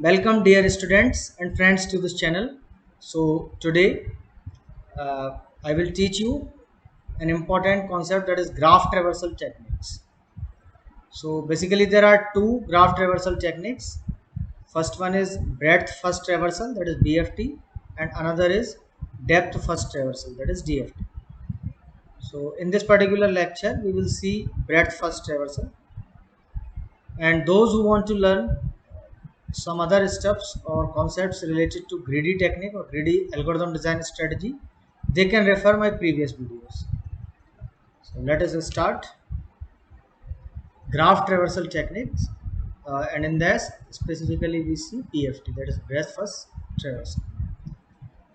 Welcome dear students and friends to this channel. So today uh, I will teach you an important concept, that is graph traversal techniques. So basically there are two graph traversal techniques. First one is breadth first traversal, that is BFT, and another is depth first traversal, that is DFT. So in this particular lecture we will see breadth first traversal, and those who want to learn some other steps or concepts related to greedy technique or greedy algorithm design strategy, they can refer my previous videos. So let us start graph traversal techniques, and in this specifically we see BFT, that is breadth first traversal.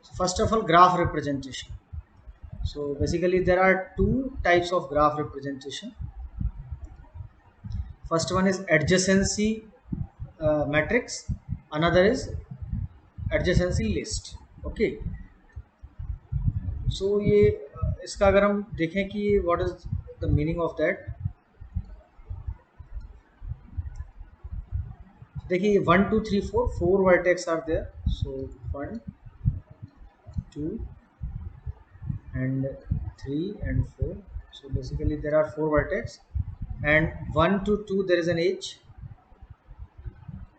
So first of all, graph representation. So basically there are two types of graph representation. First one is adjacency matrix, another is adjacency list. Okay, सो ये इसका अगर हम देखें कि what is the meaning of that, देखिए 1 2 3 4 4 vertex are there. So 1 2 and 3 and 4. So basically there are 4 vertex, and 1 to 2 there is an edge.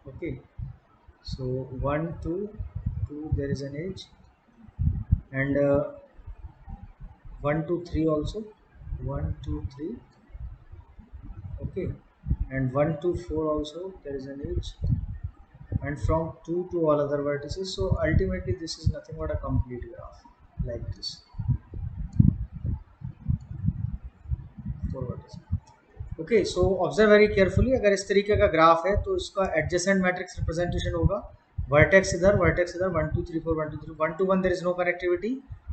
Okay, so 1 to 2 there is an edge, and 1 to 3 also, 1 2 3. Okay, and 1 to 4 also there is an edge, and from 2 to all other vertices. So ultimately this is nothing but a complete graph like this, 4 vertices. Okay, so observe very carefully. अगर इस तरीके का graph है तो इसका adjacent matrix representation होगा vertex इधर 1 2 3 4 1 2 3 1 to 1 there is no connectivity,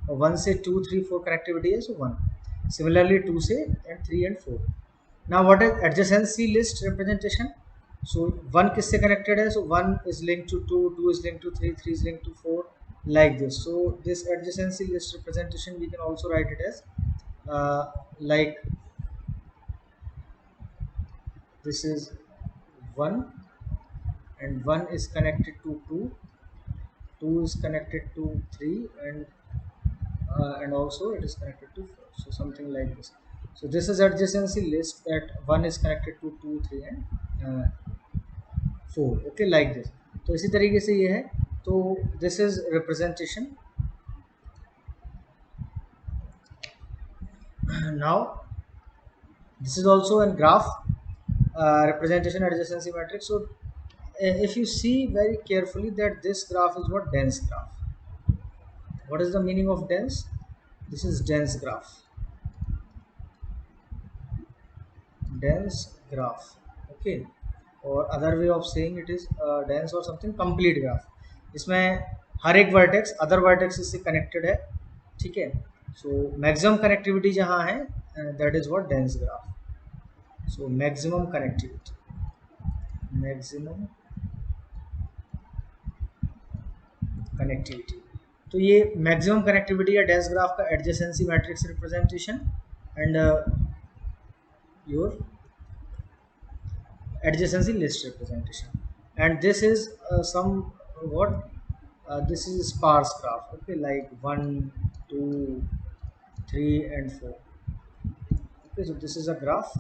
और 1 से 2 3 4 connectivity है, so 1. Similarly 2 से and 3 and 4. Now what is adjacency list representation? So 1 किससे connected है? So 1 is linked to 2, 2 is linked to 3, 3 is linked to 4, like this. So this adjacency list representation we can also write it as like this is 1, and 1 is connected to 2, 2 is connected to 3, and also it is connected to 4. So something like this. So this is adjacency list, that 1 is connected to 2, 3 and 4. Okay, like this. तो इसी तरीके से ये है. तो this is representation. Now this is also a graph representation adjacency matrix. So if you see very carefully that this graph is what? Dense graph. What is the meaning of dense? This is dense graph. Dense graph. Okay, or other way of saying it is dense or something complete graph. इसमें हर एक vertex other vertex से connected है. ठीक है, so maximum connectivity जहाँ है that is what? Dense graph. So maximum connectivity, maximum connectivity. तो ये मैक्सिमम कनेक्टिविटी या डेंस ग्राफ का adjacency matrix representation, and your adjacency list representation. And this is some what this is sparse graph. Okay, like 1 2 3 and 4. Okay, so this is a graph,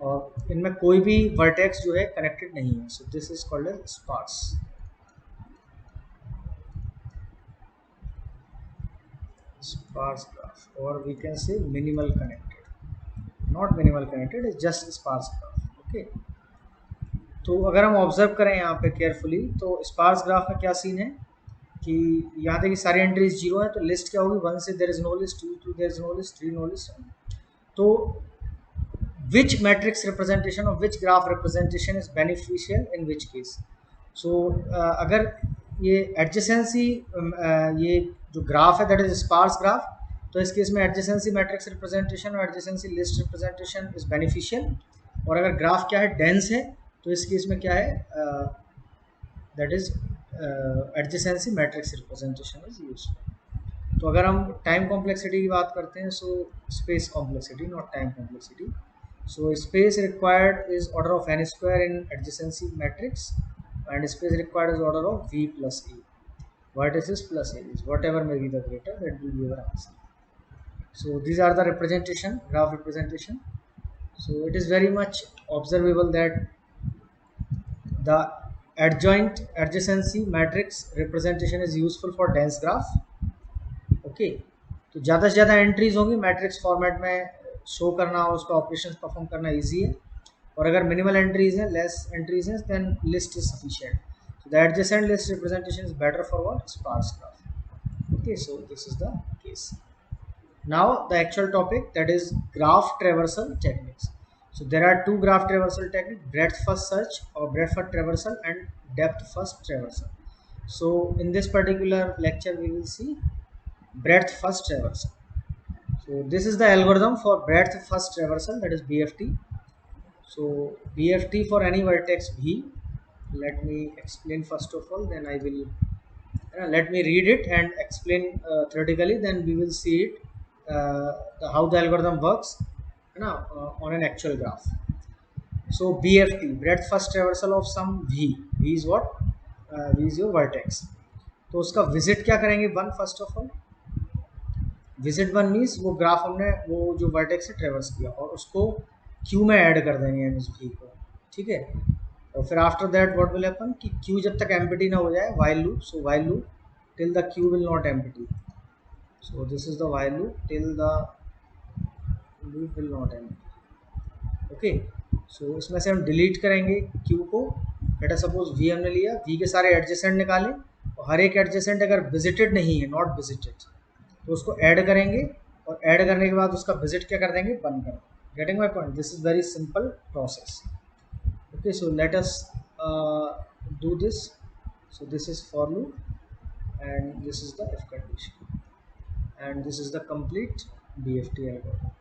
और इनमें कोई भी vertex जो है connected नहीं है. So this is called as sparse. Sparse graph, or we can say minimal connected. Not minimal connected, it's just sparse graph. Okay, तो अगर हम ऑब्जर्व करें यहाँ पे केयरफुली, तो स्पार्स ग्राफ में क्या सीन है कि यहाँ देखिए सारी एंट्रीज जीरो है, तो लिस्ट क्या होगी? 1 से there is no list, 2 two there is no list, 3 no list. तो विच मैट्रिक्स रिप्रेजेंटेशन और which graph representation is beneficial in which case? So अगर ये एडजेसेंसी ये जो ग्राफ है दैट इज स्पार्स ग्राफ, तो इस केस में एडजेसेंसी मैट्रिक्स रिप्रेजेंटेशन और adjacency list representation is beneficial. और अगर ग्राफ क्या है? डेंस है, तो इस केस में क्या है? That is adjacency matrix representation is used. तो अगर हम टाइम कॉम्प्लेक्सिटी की बात करते हैं, so space complexity, not time complexity. So space required is order of n square in adjacency matrix, and space required is order of v plus a. Vertices plus areas, whatever may be the greater, that will be our answer. So these are the representation, graph representation. So it is very much observable that the adjoint adjacency matrix representation is useful for dense graph. Okay तो ज़्यादा से ज़्यादा entries होंगी matrix format में show करना और उसका operations perform करना इजी है, और अगर मिनिमल एंट्रीज हैं, लेस एंट्रीज हैं, then list is sufficient. So the adjacent list representation is better for what? Sparse graph. Okay, so this is the case. Now the actual topic, that is graph traversal techniques. So there are two graph traversal techniques: breadth first search or breadth first traversal and depth first traversal. So in this particular lecture we will see breadth first traversal. So this is the algorithm for breadth first traversal, that is BFT. So BFT for any vertex V. Let me explain first of all, then I will let me read it and explain theoretically, then we will see it how the algorithm works on an actual graph. So BFT, breadth first traversal of some V. V is what? V is your vertex. तो उसका visit क्या करेंगे? One. First of all visit one means वो graph हमने वो जो vertex से ट्रेवर्स किया और उसको क्यू में ऐड कर देंगे एम वी को, ठीक है. और फिर after that what will happen कि क्यू जब तक एम्प्टी ना हो जाए, while loop. So while loop till the queue will not empty. So this is the while loop till the loop will not empty. Okay, so इसमें से हम delete करेंगे क्यू को. लेट अस सपोज वी हमने लिया, we के सारे adjacent निकाले और हर एक एडजेसेंट अगर विजिटेड नहीं है, नॉट विजिटेड, तो उसको ऐड करेंगे और ऐड करने के बाद उसका विजिट क्या कर देंगे? बंद कर. Getting my point? This is very simple process. Okay, so let us do this. So this is for loop and this is the if condition and this is the complete BFT algorithm.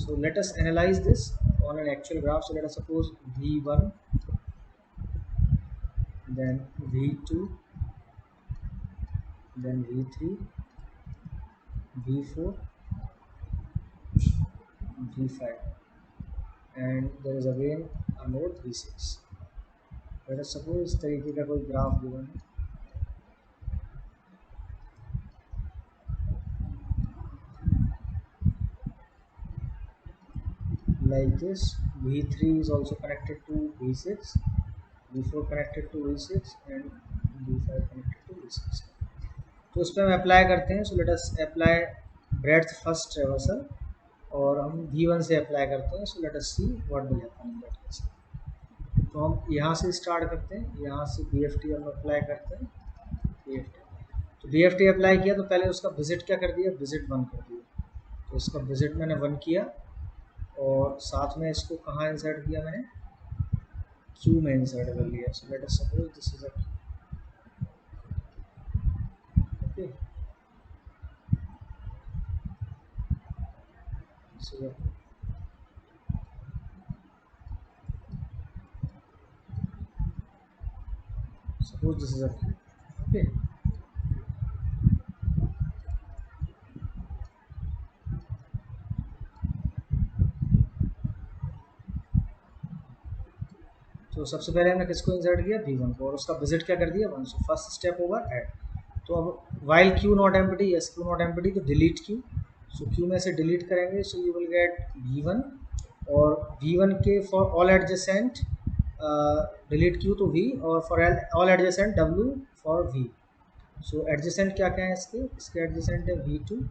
So let us analyze this on an actual graph. So let us suppose V1, then V2, then V3, V4, V5, and there is again a node V6. Let us suppose इस तरीके का कोई graph given है. Like this, V3 is also connected to V6, V4 connected to V6 and V5 connected to V6. तो उस पर हम apply करते हैं. So let us apply breadth first traversal और हम V1 से अप्लाई करते हैं. So let us see what will happen in that case. तो हम यहाँ से स्टार्ट करते हैं, यहाँ से BFT हम अप्लाई करते हैं. BFT, तो BFT अप्लाई किया तो पहले उसका विजिट क्या कर दिया? विजिट 1 कर दिया. तो इसका विजिट मैंने 1 किया और साथ में इसको कहाँ इंसर्ट किया? मैंने क्यू में इंसर्ट कर लिया. So let us suppose this is a Q. Okay, so suppose this is a cube. Okay, तो सबसे पहले हमने किसको इंसर्ट किया? V1 को, और उसका विजिट क्या कर दिया? 1. So first step over add. तो अब while Q not empty, yes Q not empty, तो डिलीट क्यू. सो क्यू में से डिलीट करेंगे. So you will get V1 और V1 के for all adjacent delete Q तो V और for all adjacent W for V. So adjacent क्या क्या है इसके? इसके एडजेसेंट है V2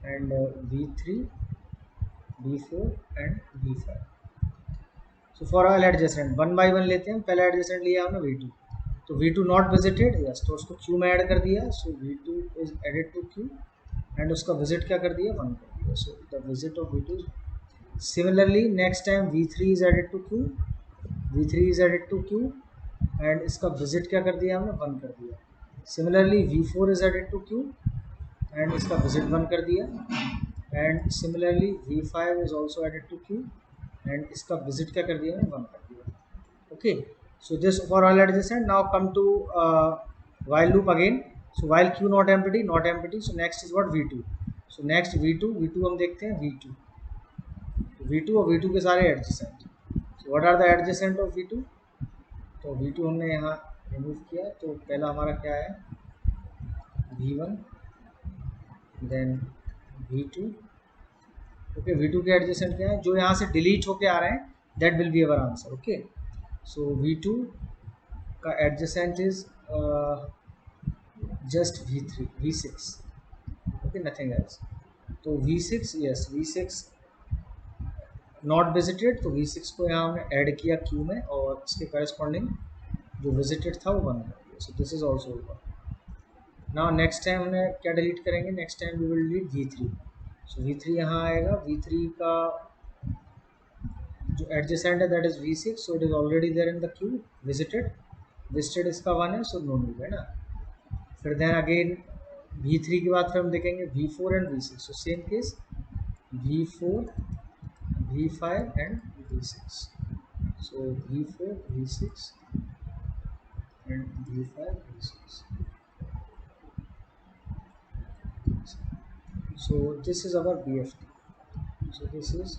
and V3, V4 and V5. So for all adjacent one by one लेते हैं. पहला एडजेसेंट लिया हमने V2, तो V2 नॉट विजिटेड, यस, तो उसको क्यू में ऐड कर दिया. So V2 is added to queue and उसका विजिट क्या कर दिया? 1 कर दिया. So the visit of V2. Similarly next time V3 is added to queue, V3 is added to queue and इसका विजिट क्या कर दिया हमने? 1 कर दिया. Similarly V4 is added to queue and इसका विजिट 1 कर दिया. And similarly V5 is also added to queue and इसका विजिट क्या कर दिया? 1 कर दिया. Okay, so this for all adjacent. Now come to while loop again. So while q not empty, so next is what? V2. So next V2 हम देखते हैं. V2 और V2 के सारे adjacent. So what are the adjacent of V2? तो V2 हमने यहाँ remove किया, तो पहला हमारा क्या है V1 then V2। Okay, V2 के एडजेसेंट क्या है, जो यहाँ से डिलीट होके आ रहे हैं, that will be our answer. Okay, so V2 का adjacent is just V3 V6, okay, nothing else. तो V6, yes V6 not visited, तो V6 को यहाँ हमने ऐड किया क्यू में और इसके करस्पॉन्डिंग जो विजिटेड था वो 1 कर दिया। So this is also 1। Now next time हमने क्या डिलीट करेंगे, next time we will delete V3। So V3 यहाँ आएगा, V3 का जो एडजेसेंट है that is V6, so it is already there in the queue. Visited इसका 1 है, सो नो नीड है ना। फिर देन अगेन V3 के बाद फिर हम देखेंगे V4 and V6। So same case V4 V5 and V6। So V4 V6 and V5 V6. So this is our BFT. So this is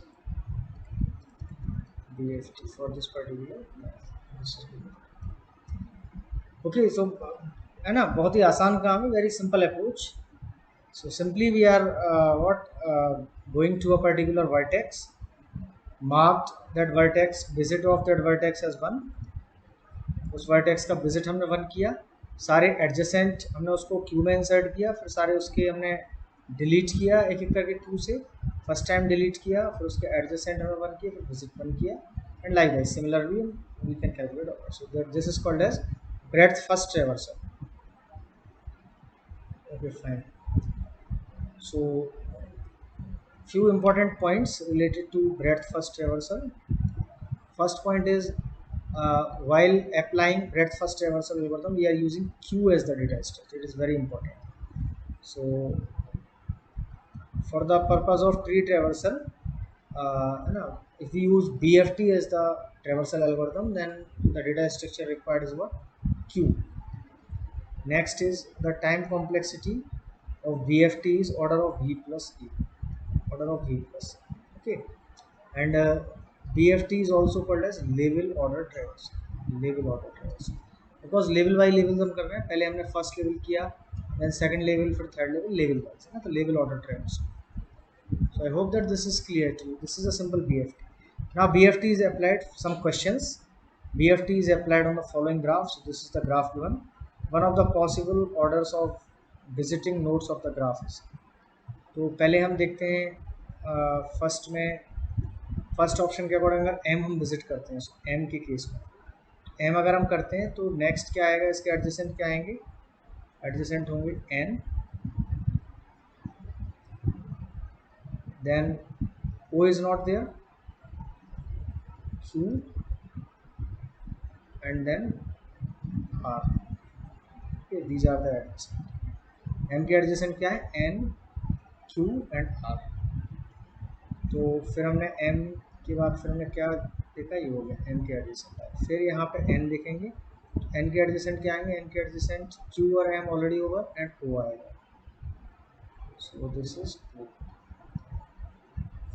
BFT for this particular math. This is BFT. Okay, so है ना, बहुत ही आसान काम है, very simple approach. So simply we are going to a particular vertex, marked that vertex, visit of that vertex as 1. उस vertex का visit हमने 1 किया, सारे एडजेसेंट हमने उसको क्यू में इंसर्ट किया, फिर सारे उसके हमने डिलीट किया एक एक करके क्यू से। फर्स्ट टाइम डिलीट किया, फिर उसके एडजेसेंट हमने 1 किया, फिर विजिट 1 किया, and like that similarly we can calculate order. So that this is called as breadth first traversal. Okay fine. So few important points related to breadth first traversal. First point is while applying breadth first traversal algorithm, we are using Q as the data structure. It is very important. So for the purpose of tree traversal, if we use BFT as the traversal algorithm, then the data structure required is what? Q. Next is the time complexity of BFT is order of V plus E. Order of V plus E. Okay, and BFT is also called as level order traversal. Level order traversal, because level by level हम कर रहे हैं, पहले हमने first level किया, then second level, फिर third level, level wise है ना, तो level order traversal. So I hope that this is clear to you. This is a simple BFT. Now BFT is applied. Some questions. BFT is applied on the following graph. So this is the graph given. One of the possible orders of visiting nodes of the graph is. तो पहले हम देखते हैं first में, first option के according अगर m हम visit करते हैं, m के केस में m अगर हम करते हैं तो नेक्स्ट क्या आएगा, इसके एडजेसेंट क्या आएंगे, एडजेसेंट होंगे n, then o is not there, q and then r. Okay, these are the adjacent. m के एडजेसेंट क्या है, n, q एंड r. तो फिर हमने m के बाद फिर हमने क्या देखा, ये हो गया m के एडजेसेंट. फिर यहाँ पे n देखेंगे, n के एडजेसेंट क्या आएंगे, n के एडजेसेंट q और m ऑलरेडी होगा एंड o आएगा. So this is o.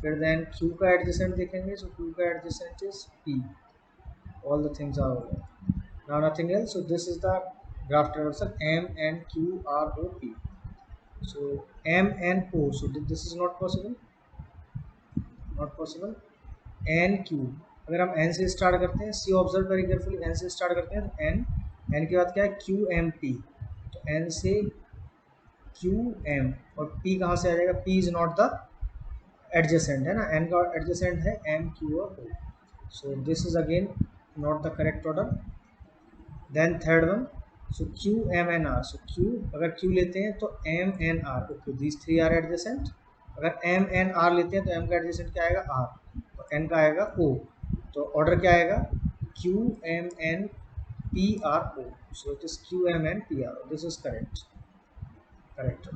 फिर देन q का एडजेसेंट देखेंगे, सो q का adjacent is p. All the things are over, now nothing else. So this is the graph traversal m n q r o p. So m n o, so this is not possible, not possible. N Q, अगर हम N से start करते हैं, सी observe very carefully, N से start करते हैं तो N, N के बाद क्या है, क्यू एम पी. तो एन से क्यू एम, और पी कहाँ से आ जाएगा, P is not the adjacent है ना, एन का एडजेसेंट है एम क्यू और O. So this is again not the correct order. Then third one, so Q M N R. So Q, अगर क्यू लेते हैं तो M N are. Okay, these three are adjacent. अगर M N R लेते हैं तो M का adjacent क्या आएगा, आर, तो एन का आएगा ओ. तो ऑर्डर क्या आएगा, Q M N P R O. So it is Q M N P R O. This is correct, correct.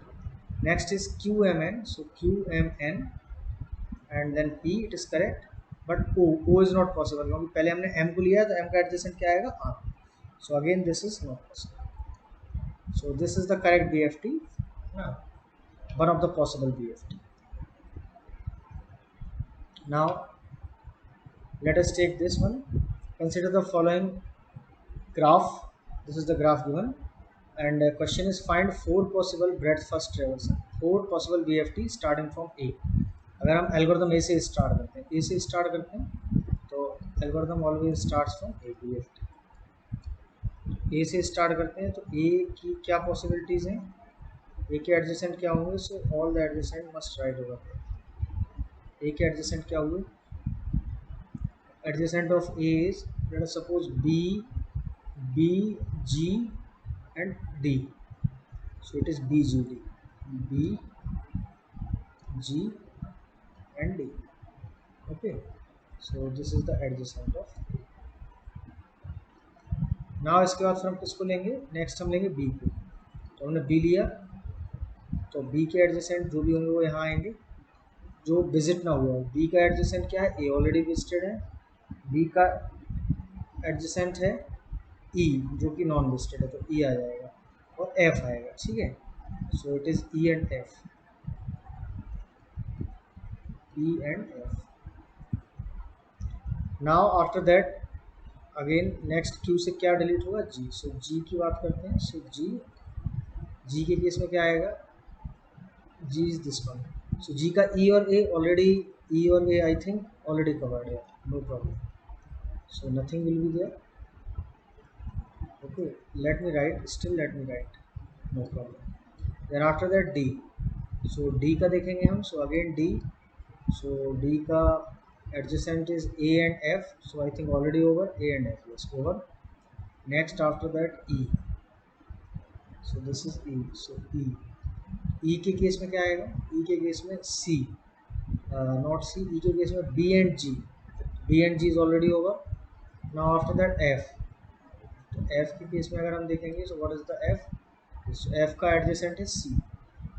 Next is Q M N. So Q M N and then P, it is correct. But O, O is not possible, क्योंकि पहले हमने M को लिया है तो M का adjacent क्या आएगा, R. So again this is not possible. So this is the correct BFT, one of the possible BFT. Now let us take this one. Consider the following graph. This is the graph given, and question is find four possible breadth first traversal, four possible BFT starting from A. अगर हम algorithm ए से start करते हैं, ए से start करते हैं तो algorithm always starts from A BFT. ए से स्टार्ट करते हैं तो ए की क्या पॉसिबिलिटीज़ हैं, ए के एडजेसेंट क्या होंगे. So all the adjacent must right over. A के एडजेसेंट क्या हुए, adjacent of A is, let us suppose B, B, G and D. So it is BGD, B, G and D. Okay, so this is the adjacent of A. Now इसके बाद फिर हम किसको लेंगे, next हम लेंगे B को. तो हमने B लिया तो B के एडजेसेंट जो भी होंगे वो यहाँ आएंगे, जो विजिट ना हुआ है. B का एडजेसेंट क्या है, A ऑलरेडी विजिटेड है. B का एडजेसेंट है E जो कि नॉन विजिटेड है, तो E आ जाएगा और F आएगा. ठीक है, सो it is E and F, E and F. Now after that again next Q से क्या डिलीट होगा, G. सो G की बात करते हैं. सो G के केस में क्या आएगा, G is this one. So G का E और A ऑलरेडी, E और A I think already covered है, no problem. So nothing will be there. Okay, let me write, still let me write, no problem. Then after that D. So D का देखेंगे हम. So again D. So D का adjacent is A and F. So I think already over A and F. Yes, over. Next after that E. So this is E. So E. E के case में क्या आएगा, E के case में C, not C. E के case में B and G. B and G is already over. Now after that F. तो F के केस में अगर हम देखेंगे, so what is the F? So F का एडजेसेंट है C.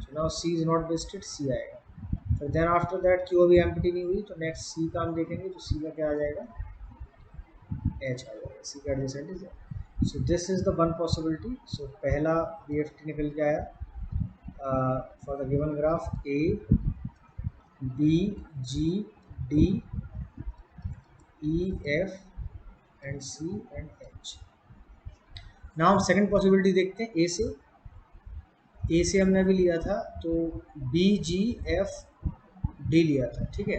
So now C is not visited, C आएगा. फिर then after that Q अभी एम्प्टी नहीं हुई, तो नेक्स्ट C का हम देखेंगे तो C का क्या आ जाएगा, H आ जाएगा. C का adjacent is H. So this is the one possibility. So पहला BFT निकल के आया for the given graph A, B, G, D, E, F and C and H. ना हम सेकंड पॉसिबिलिटी देखते हैं ए से. ए से हमने अभी लिया था तो बी जी एफ डी लिया था. ठीक है,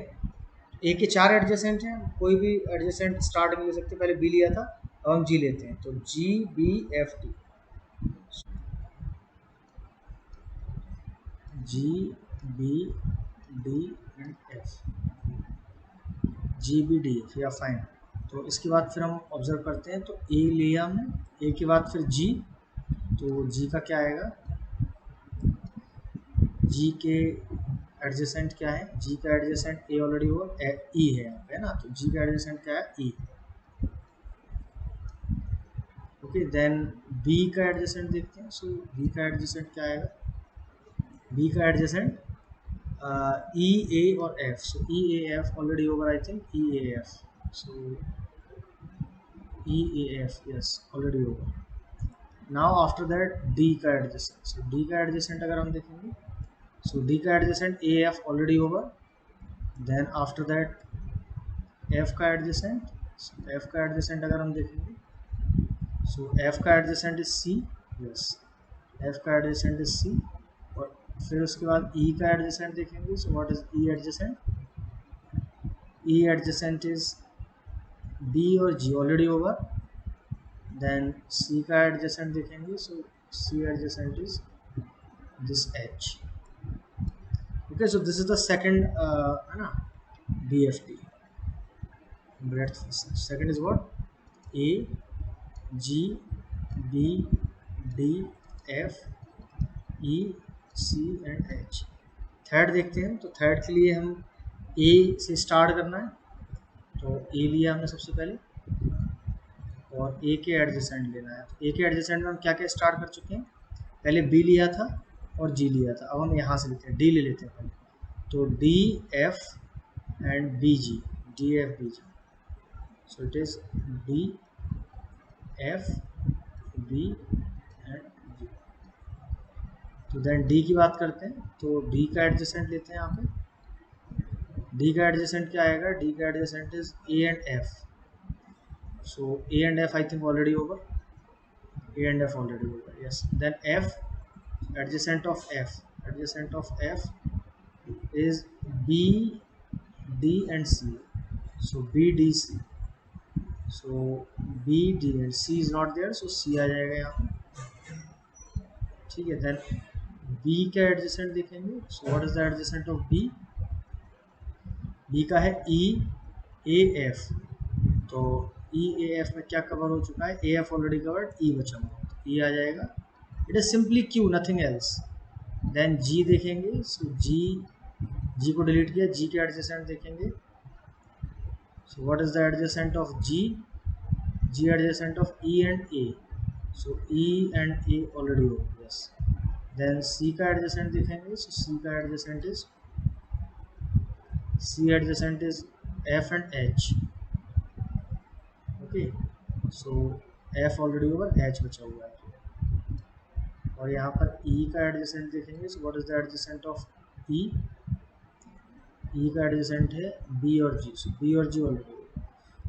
ए के चार एडजेसेंट हैं, कोई भी एडजेसेंट स्टार्ट में ले सकते हैं. पहले बी लिया था, अब हम जी लेते हैं. तो G B F D, G B D and F, G B D F या फाइन. तो इसके बाद फिर हम ऑब्जर्व करते हैं. तो ए लिया हमने, ए के बाद फिर जी. तो जी का क्या आएगा, जी के एडजेसेंट क्या है, जी का एडजेसेंट ए ऑलरेडी हो ई है यहाँ पे ना, तो जी का एडजेसेंट क्या है, ई. ओके, देन बी का एडजेसेंट देखते हैं. सो बी का एडजेसेंट क्या आएगा, बी का एडजेसेंट ई ए और F. So E A F already over I think, E A F. So E A F yes already over. Now after that D का adjacent. So D का adjacent अगर हम देखेंगे, so D का adjacent A F already over. Then after that F का adjacent. F का adjacent अगर हम देखेंगे, सो F का adjacent is C. Yes, F का एडजेसेंट इज C. और फिर उसके बाद E का एडजेसेंट देखेंगे. So what is E adjacent, E adjacent is B और G already over. Then C का एडजेसेंट देखेंगे. So C adjacent is this H. Okay, so this is the second है ना BFT, breadth first. Second is what, A, G, B, D, F, E, C and H. Third देखते हैं. तो third के लिए हम A से स्टार्ट करना है. तो A लिया हमने सबसे पहले और A के एडजेसेंट लेना है. तो A के एडजेसेंट में हम क्या क्या स्टार्ट कर चुके हैं, पहले B लिया था और G लिया था. अब हम यहाँ से लेते हैं, D ले लेते हैं पहले. तो D, F and BG, D, F, BG. So it is D, F, B and G. तो then D की बात करते हैं. तो D का एडजेसेंट लेते हैं यहाँ पे. D का एडजेसेंट क्या आएगा, D का adjacent is A and F. So A and F I think already over. A and F already over. Yes. Then F, adjacent of F is B, D and C. So B, D, C. So B, D and C is not there, so C आ जाएगा यहाँ पे. ठीक है. Then B का adjacent देखेंगे. So what is the adjacent of B? B का है E, A, F. तो E, A, F में क्या कवर हो चुका है? A, F already covered, E बचा हुआ. तो E आ जाएगा. It is simply Q, nothing else. Then G देखेंगे. So G को डिलीट किया. G के adjacent देखेंगे. So what is the adjacent of G? G adjacent of E and A. So E and A already over. Yes. Then C का adjacent देखेंगे. So C का adjacent is F and H. Okay. So F already over, H बचा हुआ है. और यहाँ पर E का adjacent देखेंगे. So what is the adjacent of E? E का adjacent है B और G. So B और G already over.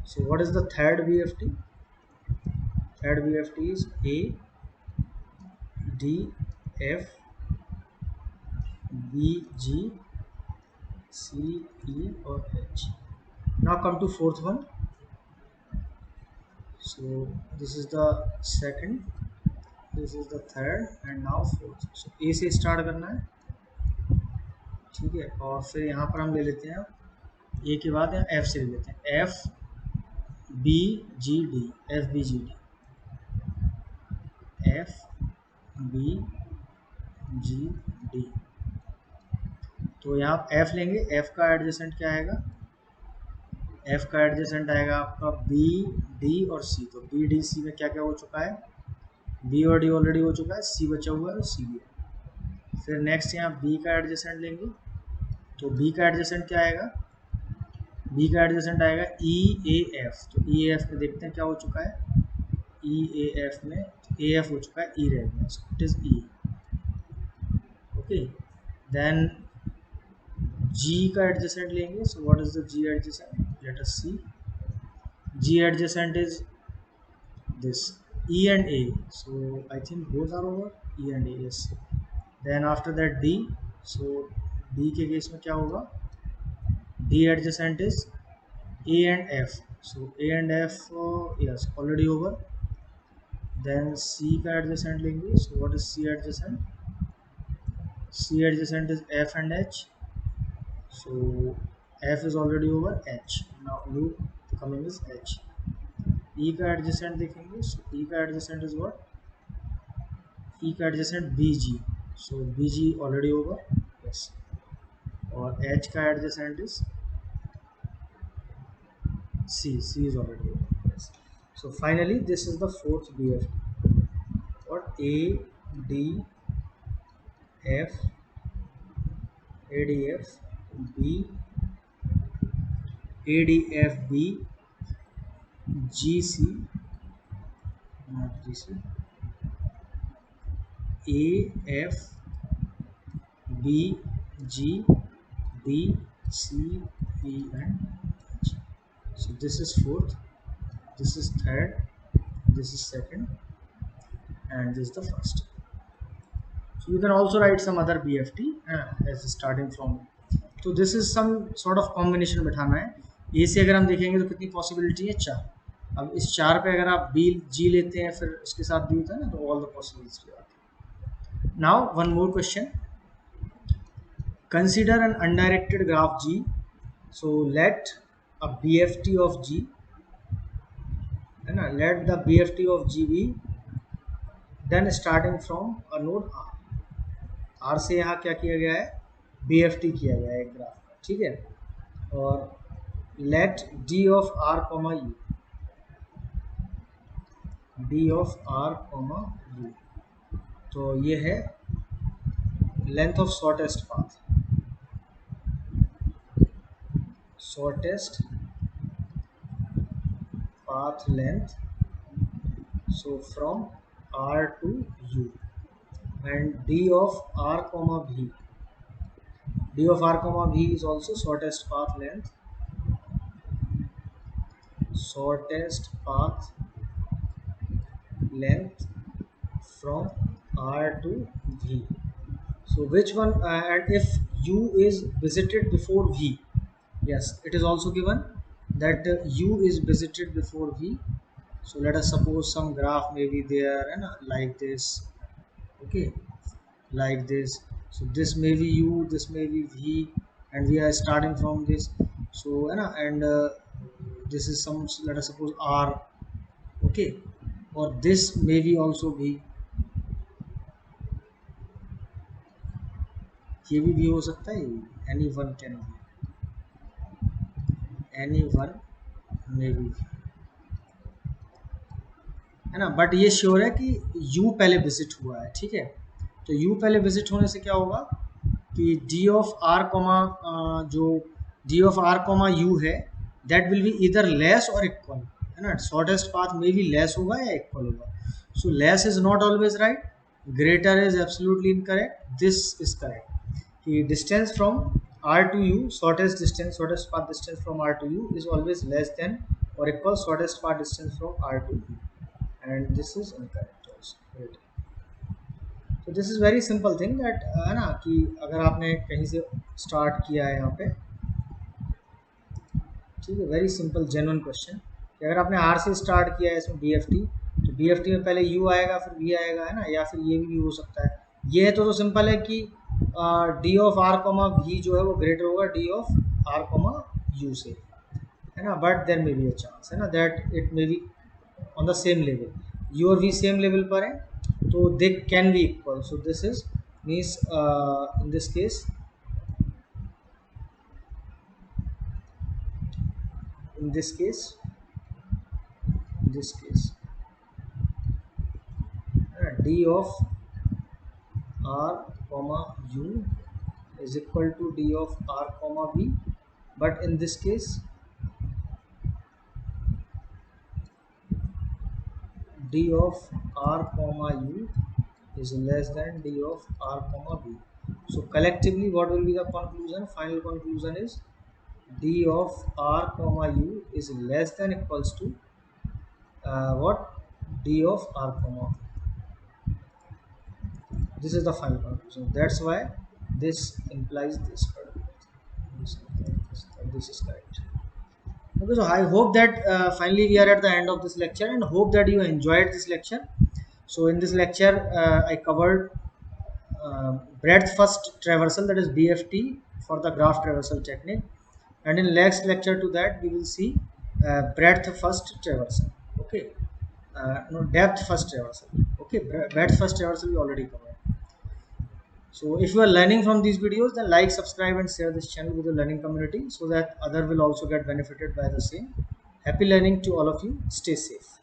So what is the third BFT? Third BFT is A, D, F, B, G, C, E और H. Now come to fourth one. So this is the second, this is the third and now fourth. So A से start करना है. ठीक है. और फिर यहाँ पर हम ले लेते हैं A के बाद F से ले लेते हैं. F, B, G, D. F, B, G, D. F, B, G, D. तो यहाँ F लेंगे. F का एडजेसेंट क्या आएगा? F का एडजेसेंट आएगा आपका B, D और C. तो B, D, C में क्या क्या हो चुका है? B और D ऑलरेडी हो चुका है. C बचा हुआ है और C भी है. फिर नेक्स्ट यहाँ B का एडजेसेंट लेंगे. तो B का एडजेसेंट क्या आएगा? B का एडजेसेंट आएगा E, A, F. तो E, A, F में देखते हैं क्या हो चुका है. E, A, F में A, F हो चुका है. E रह गया. So it is E. Okay. Then G का adjacent लेंगे. So what is the G adjacent? Let us see. G adjacent is this E and A. So I think both are over. E and A, yes. Then after that D. So D के case में क्या होगा? D adjacent is A and F. So A and F, yes, already over. Then C का adjacent लेंगे. So what is C adjacent? C adjacent is F and H. So F is already over H. Now loop coming is H. E का adjacent देखेंगे. So E का adjacent is what? E का adjacent BG. So BG already over. Yes. और H का adjacent is C. C is already over. Yes. So finally this is the fourth BFT. What? A, D, F, ADF, B, ADF, B, GC, not GC, AF, B, G, D, C, E and H. So this is fourth, this is third, this is second and this is the first. So you can also write some other BFT as starting from. तो this is some sort of combination बिठाना है. ए से अगर हम देखेंगे तो कितनी possibility है? 4. अब इस 4 पे अगर आप बी जी लेते हैं फिर उसके साथ भी होता है ना, तो ऑल द पॉसिबिलिटीज पे आते हैं. Now one more question. Consider an undirected graph G. So let a BFT of G, है ना, let the BFT of G be then starting from a node R. R से यहाँ क्या किया गया है? बीएफटी किया गया है एक ग्राफ का. ठीक है. और let D of R comma U, D of R comma U. तो ये है length of shortest path, shortest path length. So from R to U. And D of R comma भी, d of r comma v is also shortest path length, shortest path length from R to V. So which one, and if U is visited before V, yes, it is also given that U is visited before V. So let us suppose some graph may be there and like this, okay, like this. So this may be U, this may be V, and we are starting from this. So and this is some, let us suppose R, okay, or this may be also V, ये भी हो सकता है, any one can be, any one may be, है ना, but ये sure है कि u पहले विजिट हुआ है, ठीक है। तो u पहले विजिट होने से क्या होगा कि d ऑफ r कॉमा जो d of r comma u है दैट विल बी इधर लेस और इक्वल, है ना, शॉर्टेस्ट पाथ में भी लेस होगा या इक्वल होगा। So less is not always right, greater is absolutely incorrect, this is correct कि distance from r to u, shortest distance, shortest path distance from r to u is always less than or equal shortest path distance from r to u, and this is incorrect also, right? So this is very simple thing that है ना कि अगर आपने कहीं से start किया है यहाँ पे, ठीक है, वेरी सिंपल जेन्युइन क्वेश्चन कि अगर आपने आर से स्टार्ट किया है इसमें बी एफ टी, तो बी एफ टी में पहले यू आएगा फिर वी आएगा, है ना, या फिर ये भी हो सकता है। ये है तो सिंपल है कि D of R comma V जो है वो ग्रेटर होगा D of R comma U से, है ना, but there may be a chance, है ना, that it may be on the same level, U और वी सेम लेवल पर है तो they can be equal. So this is means in this case, in this case d of r comma u is equal to d of r comma v, but in this case d of r comma u is less than d of r comma v. So collectively what will be the conclusion? Final conclusion is d of r comma u is less than equals to what, d of r comma v. This is the final conclusion. That's why this implies this this is correct. Okay, so I hope that finally we are at the end of this lecture and hope that you enjoyed this lecture. So in this lecture I covered breadth first traversal, that is BFT for the graph traversal technique, and in next lecture to that we will see breadth first traversal, okay, no, depth first traversal, okay, breadth first traversal we already covered. So if you are learning from these videos, then like, subscribe and share this channel with the learning community so that other will also get benefited by the same. Happy learning to all of you. Stay safe.